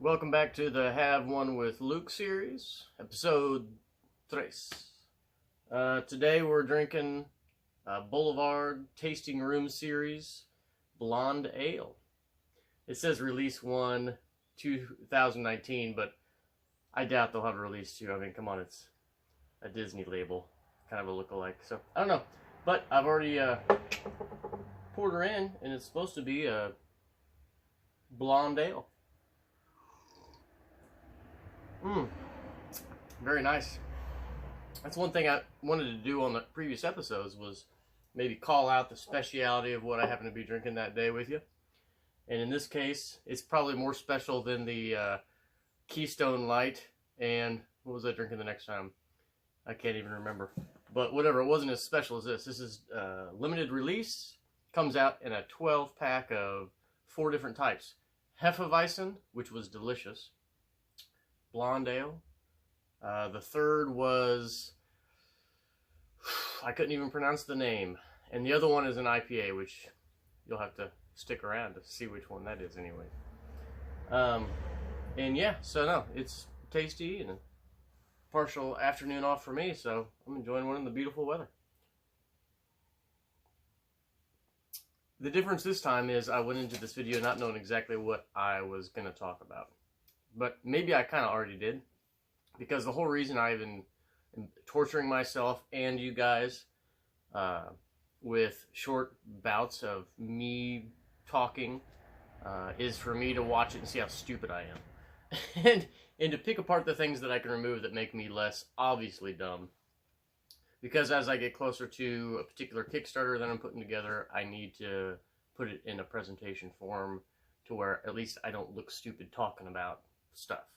Welcome back to the Have One with Luke series, episode 3. Today we're drinking Boulevard Tasting Room series Blonde Ale. It says release 1 2019, but I doubt they'll have a release 2. I mean, come on, it's a Disney label, kind of a look-alike. So I don't know, but I've already poured her in, and it's supposed to be a blonde ale. Very nice. That's one thing I wanted to do on the previous episodes, was maybe call out the speciality of what I happen to be drinking that day with you. And in this case, it's probably more special than the Keystone Light. And what was I drinking the next time? I can't even remember. But whatever, it wasn't as special as this. This is limited release. Comes out in a 12-pack of 4 different types. Hefeweizen, which was delicious. Blonde Ale. The third was, I couldn't even pronounce the name. And the other one is an IPA, which you'll have to stick around to see which one that is anyway. And yeah, so no, it's tasty and a partial afternoon off for me, so I'm enjoying one in the beautiful weather. The difference this time is I went into this video not knowing exactly what I was going to talk about. But maybe I kind of already did. Because the whole reason I've been torturing myself and you guys with short bouts of me talking is for me to watch it and see how stupid I am. and to pick apart the things that I can remove that make me less obviously dumb. Because as I get closer to a particular Kickstarter that I'm putting together, I need to put it in a presentation form to where at least I don't look stupid talking about stuff.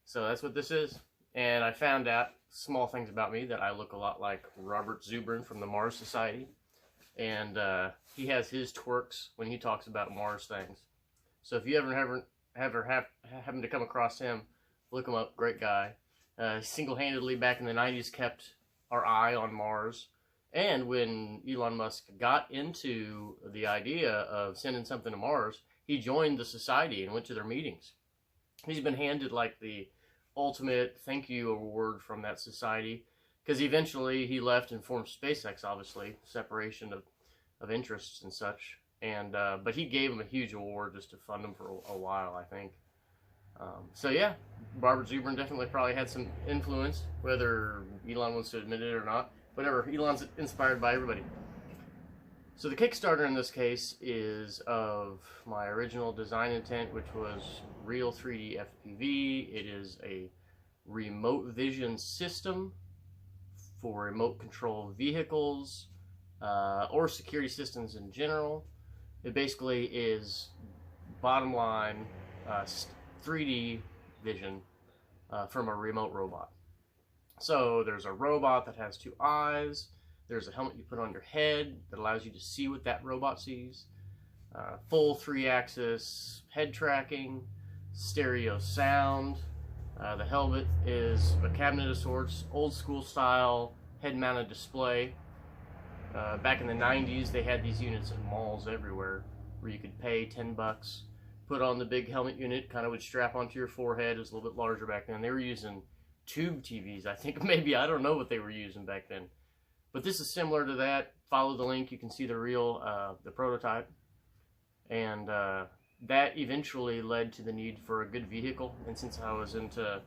So that's what this is. And I found out small things about me, that I look a lot like Robert Zubrin from the Mars Society. And he has his twerks when he talks about Mars things. So if you ever happen to come across him, look him up. Great guy. Single-handedly back in the 90s kept our eye on Mars. And when Elon Musk got into the idea of sending something to Mars, he joined the society and went to their meetings. He's been handed like the ultimate thank you award from that society, because eventually he left and formed SpaceX, obviously, separation of interests and such. And but he gave him a huge award just to fund him for a while, I think. So yeah, Robert Zubrin definitely probably had some influence, whether Elon wants to admit it or not. Whatever, Elon's inspired by everybody. So the Kickstarter in this case is of my original design intent, which was real 3D FPV. It is a remote vision system for remote control vehicles or security systems in general. It basically is, bottom line, 3D vision from a remote robot. So there's a robot that has 2 eyes. There's a helmet you put on your head that allows you to see what that robot sees. Full 3-axis head tracking, stereo sound. The helmet is a cabinet of sorts, old school style, head-mounted display. Back in the 90s, they had these units in malls everywhere where you could pay 10 bucks, put on the big helmet unit, kind of would strap onto your forehead. It was a little bit larger back then. They were using tube TVs, I think. Maybe, I don't know what they were using back then. But this is similar to that. Follow the link, you can see the real, the prototype. And that eventually led to the need for a good vehicle. And since I was into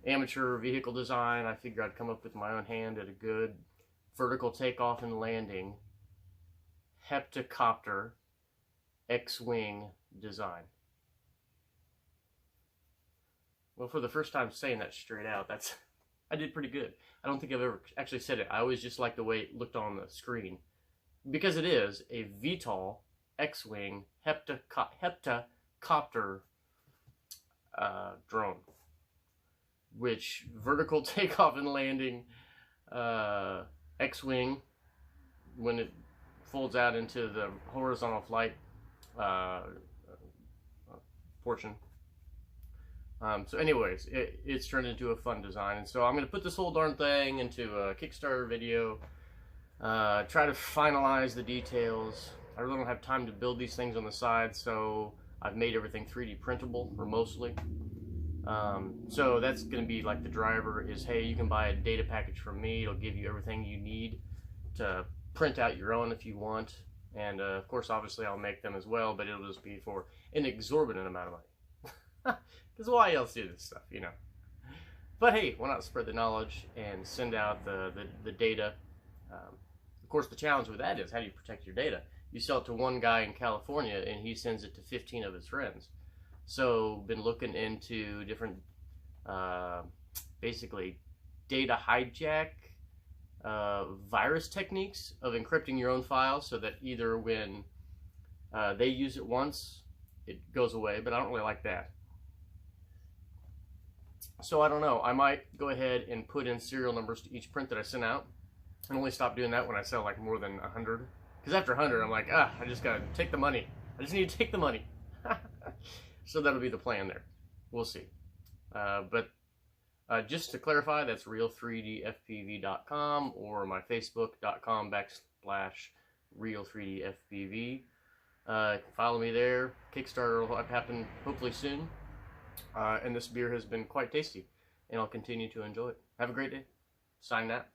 amateur vehicle design, I figured I'd come up with my own hand at a good vertical takeoff and landing heptacopter X-wing design. Well, for the first time saying that straight out, I did pretty good. I don't think I've ever actually said it. I always just liked the way it looked on the screen. Because it is a VTOL X-Wing heptacopter drone. Which vertical takeoff and landing X-Wing, when it folds out into the horizontal flight portion. So anyways, it's turned into a fun design, and so I'm going to put this whole darn thing into a Kickstarter video, try to finalize the details. I really don't have time to build these things on the side, so I've made everything 3D printable, or mostly. So that's going to be like the driver is, hey, you can buy a data package from me. It'll give you everything you need to print out your own if you want. And of course, obviously, I'll make them as well, but it'll just be for an exorbitant amount of money. Because why else do this stuff, you know? But hey, why not spread the knowledge and send out the data? Of course, the challenge with that is, how do you protect your data? You sell it to one guy in California, and he sends it to 15 of his friends. So, been looking into different, basically, data hijack virus techniques of encrypting your own files, so that either when they use it once, it goes away, but I don't really like that. So I don't know, I might go ahead and put in serial numbers to each print that I send out, and only stop doing that when I sell like more than 100. Because after 100, I'm like, I just gotta take the money. I just need to take the money. So that'll be the plan there. We'll see. But just to clarify, that's real3dfpv.com or my facebook.com/real3dfpv. Follow me there. Kickstarter will happen hopefully soon. And this beer has been quite tasty, and I'll continue to enjoy it. Have a great day. Sign that.